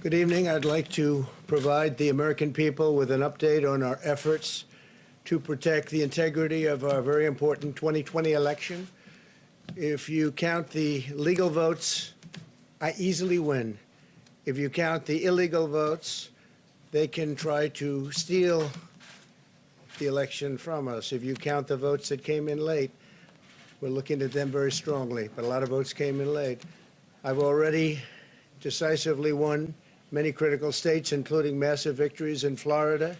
Good evening. I'd like to provide the American people with an update on our efforts to protect the integrity of our very important 2020 election. If you count the legal votes, I easily win. If you count the illegal votes, they can try to steal the election from us. If you count the votes that came in late, we're looking at them very strongly, but a lot of votes came in late. I've already decisively won many critical states, including massive victories in Florida,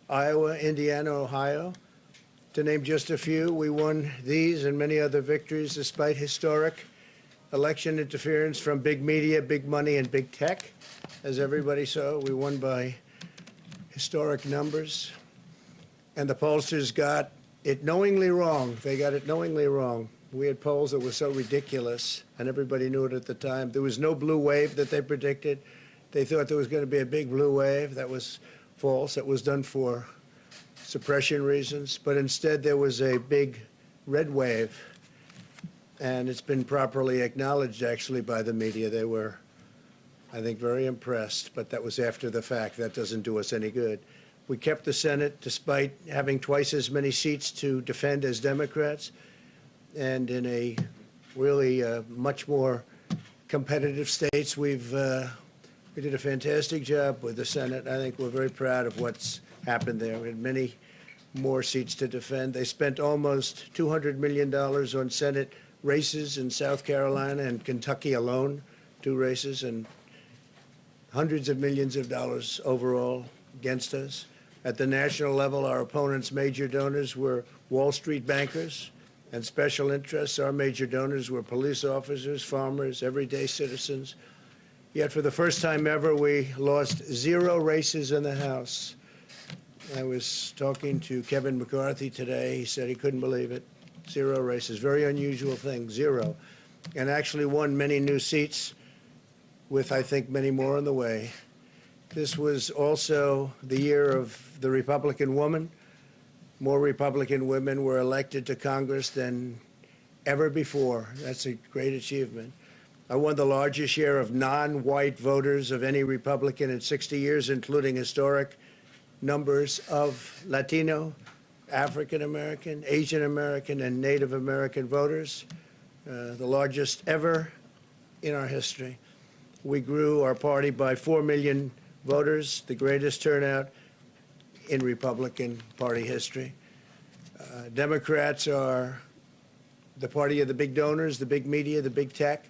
Iowa, Indiana, Ohio. To name just a few, we won these and many other victories despite historic election interference from big media, big money, and big tech. As everybody saw, we won by historic numbers. And the pollsters got it knowingly wrong. They got it knowingly wrong. We had polls that were so ridiculous, and everybody knew it at the time. There was no blue wave that they predicted. They thought there was going to be a big blue wave. That was false. It was done for suppression reasons. But instead, there was a big red wave. And it's been properly acknowledged, actually, by the media. They were, I think, very impressed. But that was after the fact. That doesn't do us any good. We kept the Senate despite having twice as many seats to defend as Democrats. And in a really much more competitive states, we did a fantastic job with the Senate. I think we're very proud of what's happened there. We had many more seats to defend. They spent almost $200 million on Senate races in South Carolina and Kentucky alone, 2 races, and hundreds of millions of dollars overall against us. At the national level, our opponents' major donors were Wall Street bankers and special interests. Our major donors were police officers, farmers, everyday citizens. Yet for the first time ever, we lost 0 races in the House. I was talking to Kevin McCarthy today. He said he couldn't believe it. 0 races, very unusual thing, 0. And actually won many new seats with, I think, many more on the way. This was also the year of the Republican woman. More Republican women were elected to Congress than ever before. That's a great achievement. I won the largest share of non-white voters of any Republican in 60 years, including historic numbers of Latino, African-American, Asian-American, and Native American voters, the largest ever in our history. We grew our party by 4 million voters, the greatest turnout in Republican Party history. Democrats are the party of the big donors, the big media, the big tech,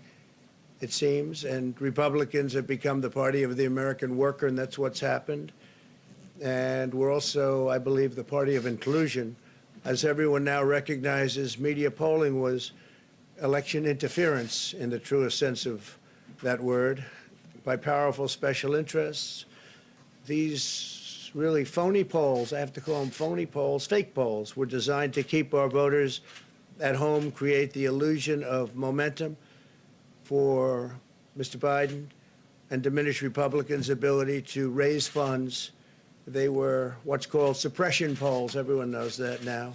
it seems, and Republicans have become the party of the American worker, and that's what's happened. And we're also, I believe, the party of inclusion. As everyone now recognizes, media polling was election interference in the truest sense of that word by powerful special interests. These really phony polls, I have to call them phony polls, fake polls, were designed to keep our voters at home, create the illusion of momentum for Mr. Biden, and diminish Republicans' ability to raise funds. They were what's called suppression polls. Everyone knows that now.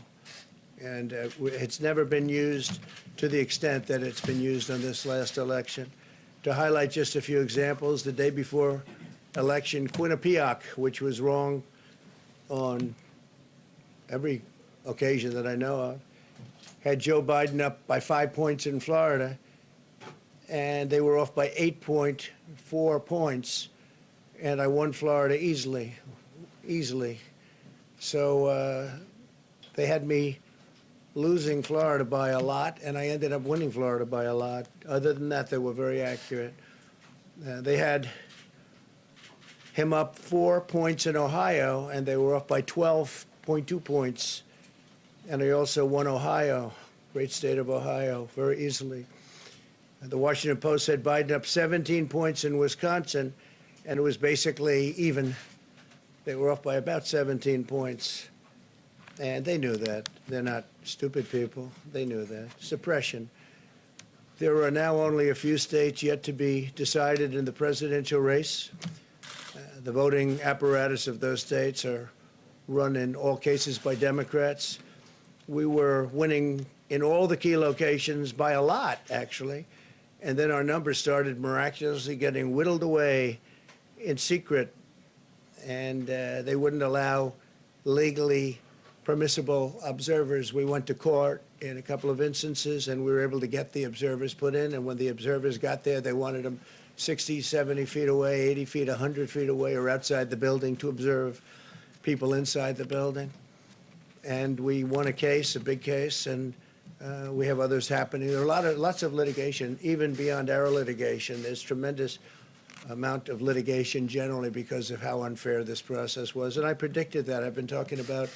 And it's never been used to the extent that it's been used on this last election. To highlight just a few examples, the day before election, Quinnipiac, which was wrong on every occasion that I know of, had Joe Biden up by 5 points in Florida, and they were off by 8.4 points, and I won Florida easily. So they had me losing Florida by a lot, and I ended up winning Florida by a lot. Other than that, they were very accurate. They had him up 4 points in Ohio, and they were off by 12.2 points. And I also won Ohio, great state of Ohio, very easily. The Washington Post said Biden up 17 points in Wisconsin, and it was basically even. They were off by about 17 points. And they knew that. They're not stupid people. They knew that. Suppression. There are now only a few states yet to be decided in the presidential race. The voting apparatus of those states are run in all cases by Democrats. We were winning in all the key locations by a lot, actually. And then our numbers started miraculously getting whittled away in secret, and they wouldn't allow legally permissible observers. We went to court in a couple of instances, and we were able to get the observers put in. And when the observers got there, they wanted them 60, 70 feet away, 80 feet, 100 feet away, or outside the building to observe people inside the building. And we won a case, a big case, and we have others happening. There are lots of litigation, even beyond our litigation. There's tremendous amount of litigation generally because of how unfair this process was. And I predicted that. I've been talking about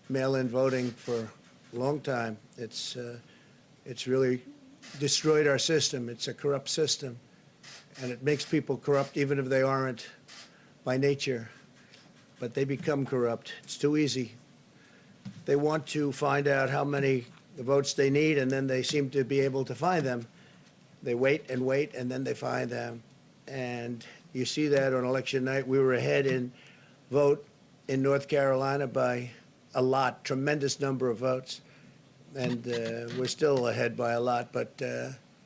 mail-in voting for a long time. It's really destroyed our system. It's a corrupt system, and it makes people corrupt even if they aren't by nature, but they become corrupt. It's too easy. They want to find out how many votes they need, and then they seem to be able to find them. They wait, and then they find them. And you see that on election night. We were ahead in vote in North Carolina by a lot, tremendous number of votes. And we're still ahead by a lot, but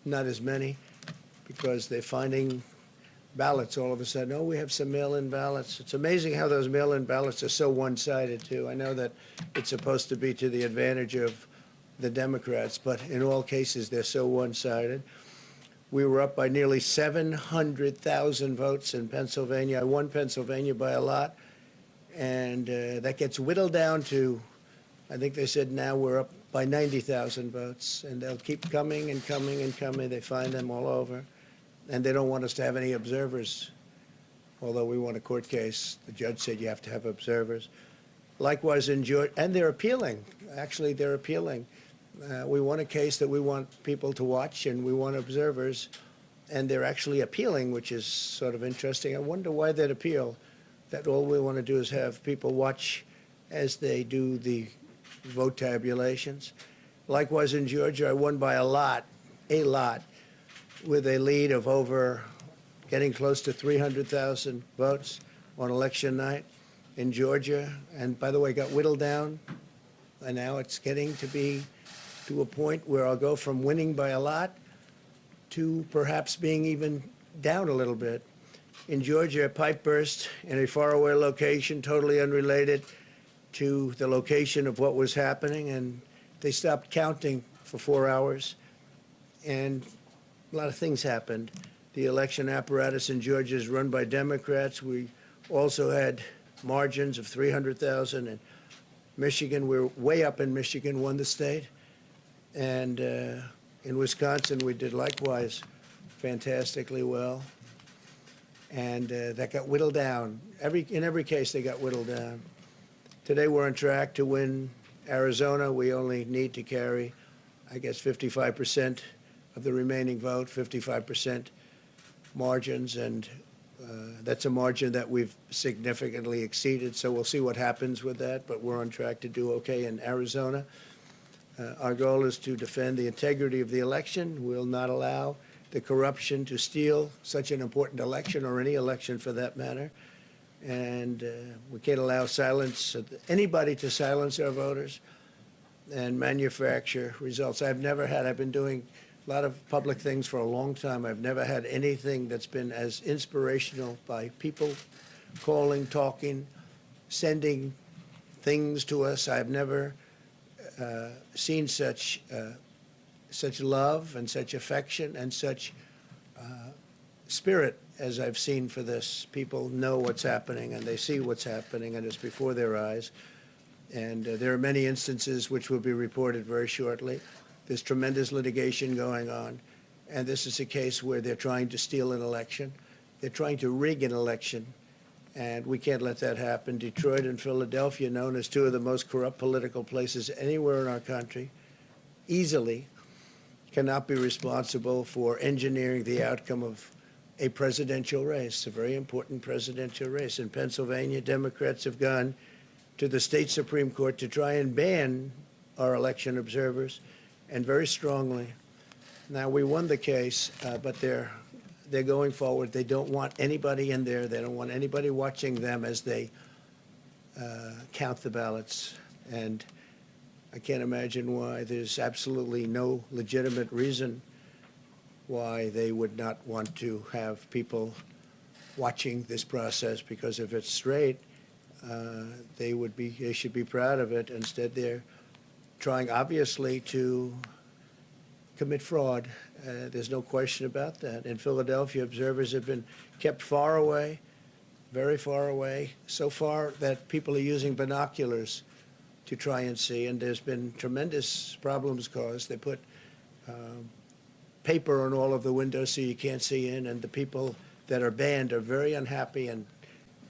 not as many, because they're finding ballots all of a sudden. Oh, we have some mail-in ballots. It's amazing how those mail-in ballots are so one-sided, too. I know that it's supposed to be to the advantage of the Democrats, but in all cases, they're so one-sided. We were up by nearly 700,000 votes in Pennsylvania. I won Pennsylvania by a lot, and that gets whittled down to, I think they said now we're up by 90,000 votes, and they'll keep coming and coming and coming. They find them all over, and they don't want us to have any observers, although we won a court case. The judge said you have to have observers. Likewise in Georgia, and they're appealing. Actually, they're appealing. We won a case that we want people to watch, and we want observers, and they're actually appealing, which is sort of interesting. I wonder why they'd appeal, that all we want to do is have people watch as they do the vote tabulations. Likewise in Georgia, I won by a lot, with a lead of over getting close to 300,000 votes on election night in Georgia. And by the way, got whittled down, and now it's getting to be to a point where I'll go from winning by a lot to perhaps being even down a little bit. In Georgia, a pipe burst in a faraway location, totally unrelated to the location of what was happening, and they stopped counting for 4 hours, and a lot of things happened. The election apparatus in Georgia is run by Democrats. We also had margins of 300,000 in Michigan. We're way up in Michigan, won the state. And in Wisconsin, we did likewise fantastically well. And that got whittled down. In every case, they got whittled down. Today, we're on track to win Arizona. We only need to carry, I guess, 55% of the remaining vote, 55% margins. And that's a margin that we've significantly exceeded. So we'll see what happens with that. But we're on track to do okay in Arizona. Our goal is to defend the integrity of the election. We'll not allow the corruption to steal such an important election, or any election for that matter. And we can't allow anybody to silence our voters and manufacture results. I've been doing a lot of public things for a long time. I've never had anything that's been as inspirational, by people calling, talking, sending things to us. I've never seen such love and such affection and such spirit as I've seen for this. People know what's happening, and they see what's happening, and it's before their eyes. And there are many instances which will be reported very shortly. There's tremendous litigation going on, and this is a case where they're trying to steal an election. They're trying to rig an election, and we can't let that happen. Detroit and Philadelphia, known as two of the most corrupt political places anywhere in our country, easily cannot be responsible for engineering the outcome of a presidential race, a very important presidential race. In Pennsylvania, Democrats have gone to the state Supreme Court to try and ban our election observers, and very strongly. Now, we won the case, but they're going forward. They don't want anybody in there. They don't want anybody watching them as they count the ballots. And I can't imagine why. There's absolutely no legitimate reason why they would not want to have people watching this process, because if it's straight, they should be proud of it. Instead, they're trying, obviously, to commit fraud. There's no question about that. In Philadelphia, observers have been kept far away, very far away, so far that people are using binoculars to try and see, and there's been tremendous problems caused. They put paper on all of the windows so you can't see in, and the people that are banned are very unhappy and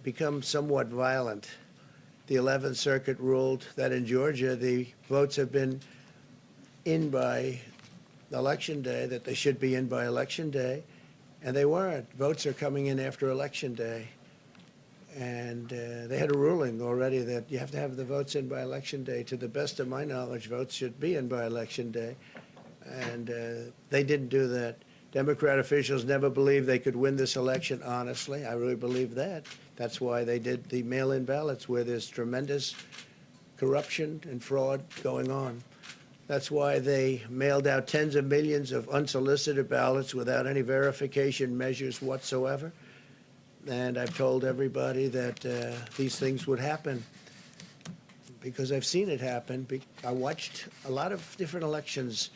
become somewhat violent. The 11th Circuit ruled that in Georgia, the votes have been in by Election Day, that they should be in by Election Day, and they weren't. Votes are coming in after Election Day. And they had a ruling already that you have to have the votes in by Election Day. To the best of my knowledge, votes should be in by Election Day. And they didn't do that. Democrat officials never believed they could win this election, honestly. I really believe that. That's why they did the mail-in ballots, where there's tremendous corruption and fraud going on. That's why they mailed out tens of millions of unsolicited ballots without any verification measures whatsoever. And I've told everybody that these things would happen because I've seen it happen. I watched a lot of different elections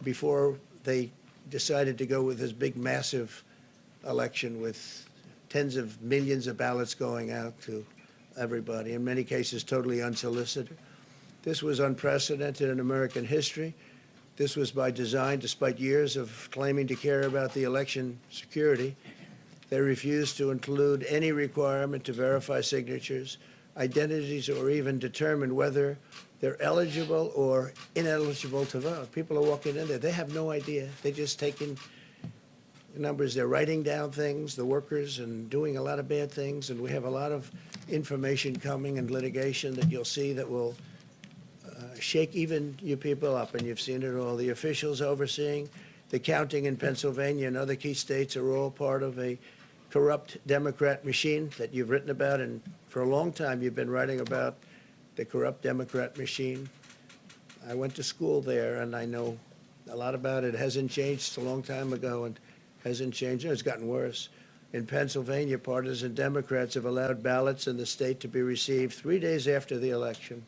before they decided to go with this big, massive election with tens of millions of ballots going out to everybody, in many cases totally unsolicited. This was unprecedented in American history. This was by design, despite years of claiming to care about the election security. They refused to include any requirement to verify signatures, identities, or even determine whether they're eligible or ineligible to vote. People are walking in there. They have no idea. They're just taking numbers. They're writing down things, the workers, and doing a lot of bad things. And we have a lot of information coming in litigation that you'll see that will shake even you people up. And you've seen it all. The officials overseeing the counting in Pennsylvania and other key states are all part of a corrupt Democrat machine that you've written about, and for a long time you've been writing about the corrupt Democrat machine. I went to school there, and I know a lot about it. It hasn't changed. It's a long time ago, and hasn't changed. It's gotten worse. In Pennsylvania, partisan Democrats have allowed ballots in the state to be received 3 days after the election,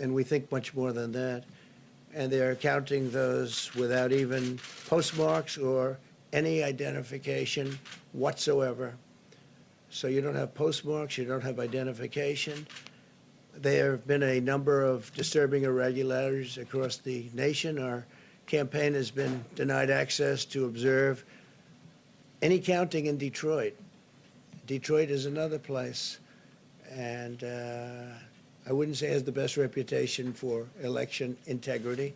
and we think much more than that. And they're counting those without even postmarks or any identification whatsoever. So you don't have postmarks, you don't have identification. There have been a number of disturbing irregularities across the nation. Our campaign has been denied access to observe any counting in Detroit. Detroit is another place, and I wouldn't say it has the best reputation for election integrity.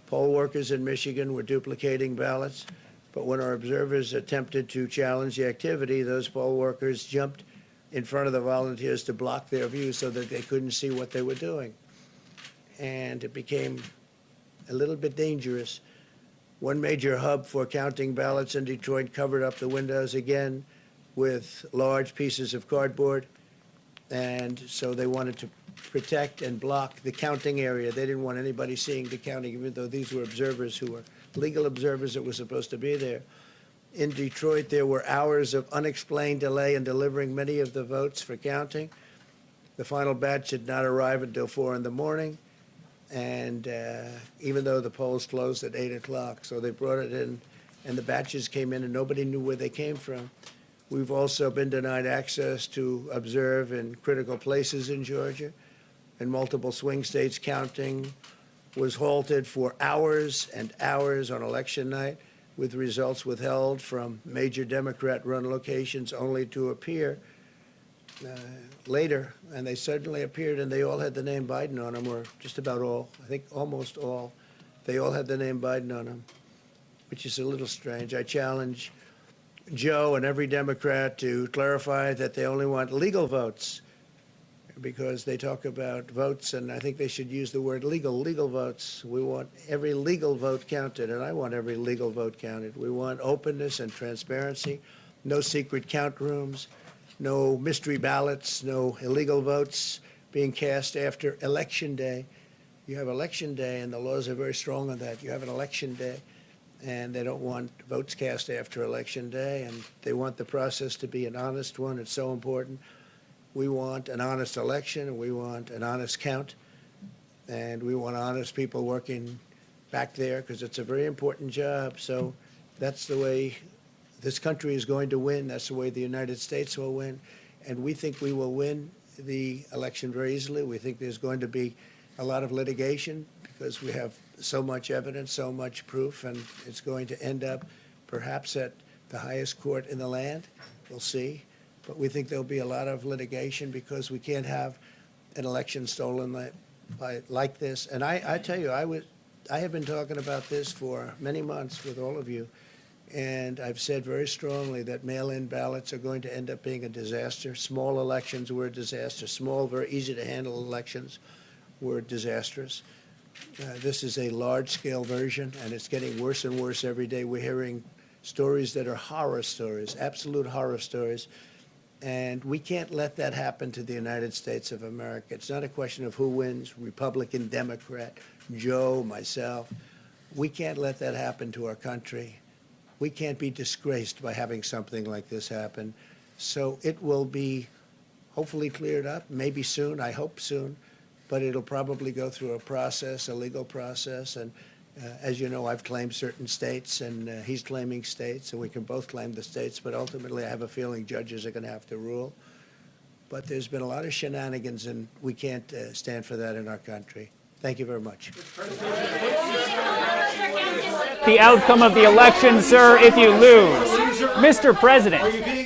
Poll workers in Michigan were duplicating ballots. But when our observers attempted to challenge the activity, those poll workers jumped in front of the volunteers to block their view so that they couldn't see what they were doing. And it became a little bit dangerous. One major hub for counting ballots in Detroit covered up the windows again with large pieces of cardboard. And so they wanted to protect and block the counting area. They didn't want anybody seeing the counting, even though these were observers who were legal observers that were supposed to be there. In Detroit, there were hours of unexplained delay in delivering many of the votes for counting. The final batch did not arrive until 4 in the morning, and even though the polls closed at 8 o'clock. So they brought it in, and the batches came in, and nobody knew where they came from. We've also been denied access to observe in critical places in Georgia. In multiple swing states, counting was halted for hours and hours on election night, with results withheld from major Democrat-run locations only to appear later. And they suddenly appeared, and they all had the name Biden on them, or just about all. I think almost all. They all had the name Biden on them, which is a little strange. I challenge Joe and every Democrat to clarify that they only want legal votes, because they talk about votes, and I think they should use the word legal votes. We want every legal vote counted, and I want every legal vote counted. We want openness and transparency, no secret count rooms, no mystery ballots, no illegal votes being cast after Election Day. You have Election Day, and the laws are very strong on that. You have an Election Day, and they don't want votes cast after Election Day, and they want the process to be an honest one. It's so important. We want an honest election, and we want an honest count, and we want honest people working back there because it's a very important job. So that's the way this country is going to win. That's the way the United States will win. And we think we will win the election very easily. We think there's going to be a lot of litigation because we have so much evidence, so much proof, and it's going to end up perhaps at the highest court in the land. We'll see. But we think there'll be a lot of litigation because we can't have an election stolen like this. And I tell you, I have been talking about this for many months with all of you, and I've said very strongly that mail-in ballots are going to end up being a disaster. Small elections were a disaster. Small, very easy-to-handle elections were disastrous. This is a large-scale version, and it's getting worse and worse every day. We're hearing stories that are horror stories, absolute horror stories, and we can't let that happen to the United States of America. It's not a question of who wins, Republican, Democrat, Joe, myself. We can't let that happen to our country. We can't be disgraced by having something like this happen. So it will be hopefully cleared up, maybe soon, I hope soon, but it'll probably go through a process, a legal process. And as you know, I've claimed certain states, and he's claiming states, and we can both claim the states, but ultimately I have a feeling judges are going to have to rule. But there's been a lot of shenanigans, and we can't stand for that in our country. Thank you very much. The outcome of the election, sir, if you lose. Mr. President.